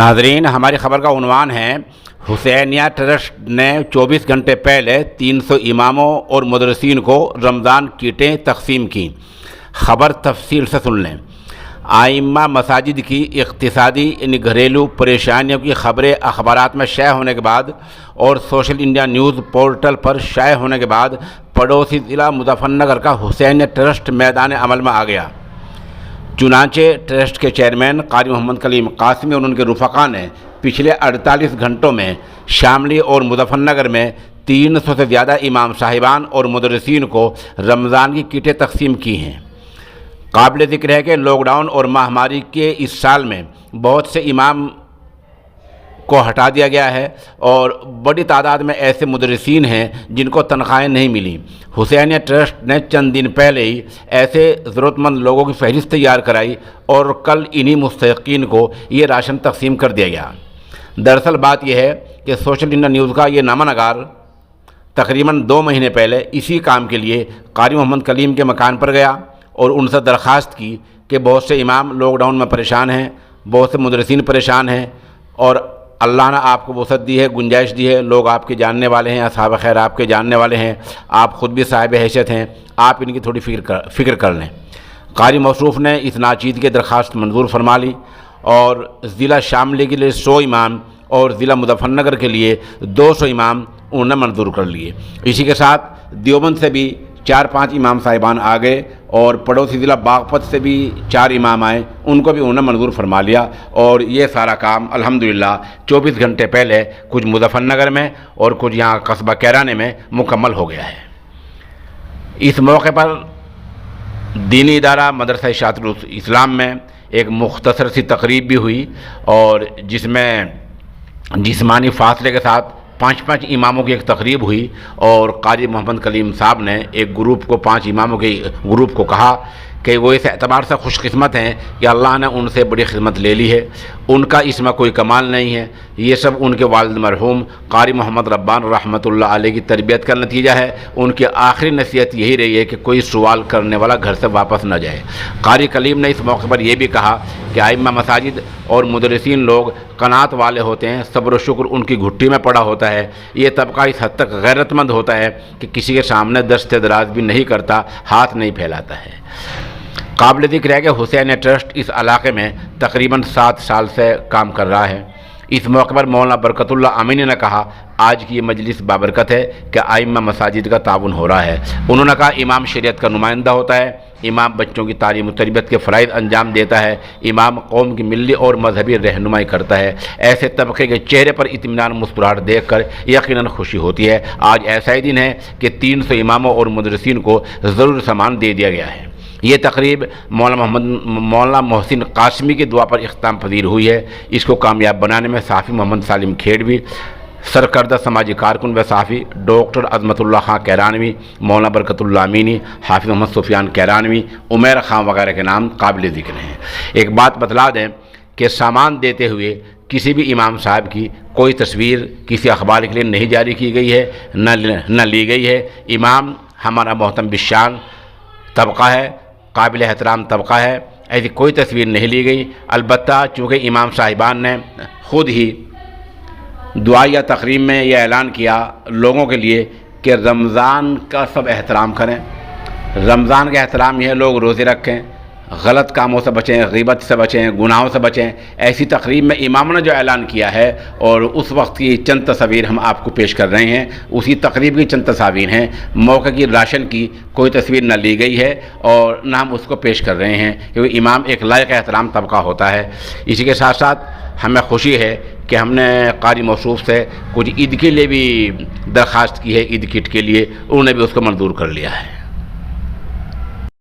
नाज़रीन, हमारी ख़बर का उन्वान है, हुसैनिया ट्रस्ट ने 24 घंटे पहले 300 इमामों और मुदर्रिसीन को रमज़ान किटें तकसीम की। ख़बर तफसील से सुन लें। आइम्मा मसाजिद की इक़्तिसादी यानी घरेलू परेशानियों की ख़बरें अखबारात में शाया होने के बाद और सोशल इंडिया न्यूज़ पोर्टल पर शाया होने के बाद पड़ोसी ज़िला मुज़फ़्फ़रनगर का हुसैनिया ट्रस्ट मैदान अमल में आ गया। चुनांचे ट्रस्ट के चेयरमैन क़ारी मोहम्मद कलीम क़ासिमी और उनके रुफ़क़ा ने पिछले 48 घंटों में शामली और मुज़फ़्फ़रनगर में 300 से ज़्यादा इमाम साहिबान और मुदर्रिसीन को रमज़ान की किटें तकसीम की हैं। काबिल ज़िक्र है कि लॉकडाउन और महामारी के इस साल में बहुत से इमाम को हटा दिया गया है और बड़ी तादाद में ऐसे मुदर्रिसीन हैं जिनको तनख्वाहें नहीं मिली। हुसैनिया ट्रस्ट ने चंद दिन पहले ही ऐसे ज़रूरतमंद लोगों की फहरिस्त तैयार कराई और कल इन्हीं मुस्तहिक़ीन को ये राशन तकसीम कर दिया गया। दरअसल बात यह है कि सोशल इंडिया न्यूज़ का ये नामानगार तकरीबन 2 महीने पहले इसी काम के लिए क़ारी मोहम्मद कलीम के मकान पर गया और उनसे दरख्वास्त की कि बहुत से इमाम लॉकडाउन में परेशान हैं, बहुत से मुदर्रिसीन परेशान हैं और अल्लाह ने आपको वसअत दी है, गुंजाइश दी है, लोग आपके जानने वाले हैं, असहाब खैर आपके जानने वाले हैं, आप ख़ुद भी साहिब हैसियत हैं, आप इनकी थोड़ी फ़िक्र कर लें। क़ारी मौसूफ़ ने इस नाचीद की दरख्वास्त मंजूर फरमा ली और ज़िला शामली के लिए 100 इमाम और ज़िला मुज़फ़्फ़रनगर के लिए 200 इमाम उन्होंने मंजूर कर लिए। इसी के साथ देवबंद से भी 4-5 इमाम साहिबान आ गए और पड़ोसी ज़िला बागपत से भी 4 इमाम आए, उनको भी उन्होंने मंजूर फरमा लिया और ये सारा काम अल्हम्दुलिल्लाह 24 घंटे पहले कुछ मुज़फ़्फ़रनगर में और कुछ यहाँ कस्बा कैराने में मुकम्मल हो गया है। इस मौके पर दीनी इदारा मदरसा इशाअतुल इस्लाम में एक मुख्तसर सी तकरीब भी हुई और जिसमें जिस्मानी फासले के साथ 5-5 इमामों की एक तकरीब हुई और क़ारी मोहम्मद कलीम साहब ने एक ग्रुप को 5 इमामों के ग्रुप को कहा कि वो इस एतबार से खुशकिस्मत हैं कि अल्लाह ने उनसे बड़ी खिदमत ले ली है, उनका इसमें कोई कमाल नहीं है, ये सब उनके वालिद मरहूम क़ारी मोहम्मद रब्बान रहमतुल्लाह अलैह की तरबियत का नतीजा है। उनकी आखिरी नसीहत यही रही है कि कोई सवाल करने वाला घर से वापस न जाए। क़ारी कलीम ने इस मौके पर यह भी कहा कि आइम्मा मसाजिद और मुदर्रिसीन लोग कनात वाले होते हैं, सब्र व शुक्र उनकी घुट्टी में पड़ा होता है। ये तबका इस हद तक गैरतमंद होता है कि किसी के सामने दस्ते दराज भी नहीं करता, हाथ नहीं फैलाता है। काबिल ज़िक्र है कि हुसैनिया ट्रस्ट इस इलाके में तकरीबन 7 साल से काम कर रहा है। इस मौके पर मौलाना बरकतुल्लाह अमीनी ने कहा, आज की ये मजलिस बाबरकत है कि आइम्मा मसाजिद का ताउन हो रहा है। उन्होंने कहा, इमाम शरीयत का नुमाइंदा होता है, इमाम बच्चों की तालीम और तरबियत के फ़राइज़ अंजाम देता है, इमाम कौम की मिल्ली और मजहबी रहनुमाई करता है। ऐसे तबके के चेहरे पर इत्मीनान मुस्कुराहट देख कर यकीनन खुशी होती है। आज ऐसा ही दिन है कि 300 इमामों और मुदर्रिसीन को ज़रूर सामान दे दिया गया है। ये तकरीब मौलाना मोहसिन क़ासिमी की दुआ पर इख्तिताम पजीर हुई है। इसको कामयाब बनाने में साफ़ी मोहम्मद सालिम खेड़वी, सरकर्दा समाजी कारकुन व साफ़ी डॉक्टर अज़मतुल्लाह खां कैरानवी, मौलाना बरकतुल्लाह अमीनी, हाफिज़ मोहम्मद सुफियान कैरानवी, उमैर खां वगैरह के नाम काबिल ज़िक्र हैं। एक बात बतला दें कि सामान देते हुए किसी भी इमाम साहब की कोई तस्वीर किसी अखबार के लिए नहीं जारी की गई है, न ली गई है। इमाम हमारा मोहतरम बिशान तबका है, काबिल एहतराम तबका है, ऐसी कोई तस्वीर नहीं ली गई। अलबत्ता चूँकि इमाम साहिबान ने ख़ुद ही दुआ या तकरीब में यह ऐलान किया लोगों के लिए कि रमज़ान का सब एहतराम करें। रमज़ान का एहतराम यह लोग रोज़े रखें, गलत कामों से बचें, ग़ीबत से बचें, गुनाहों से बचें। ऐसी तकरीब में इमाम ने जो ऐलान किया है और उस वक्त की चंद तस्वीर हम आपको पेश कर रहे हैं, उसी तकरीब की चंद तस्वीर हैं। मौके की राशन की कोई तस्वीर न ली गई है और न हम उसको पेश कर रहे हैं, क्योंकि इमाम एक लायक एहतराम तबका होता है। इसी के साथ साथ हमें खुशी है कि हमने क़ारी मौसूफ़ से कुछ ईद के लिए भी दरख्वास्त की है, ईद किट के लिए, उन्होंने भी उसको मंजूर कर लिया है।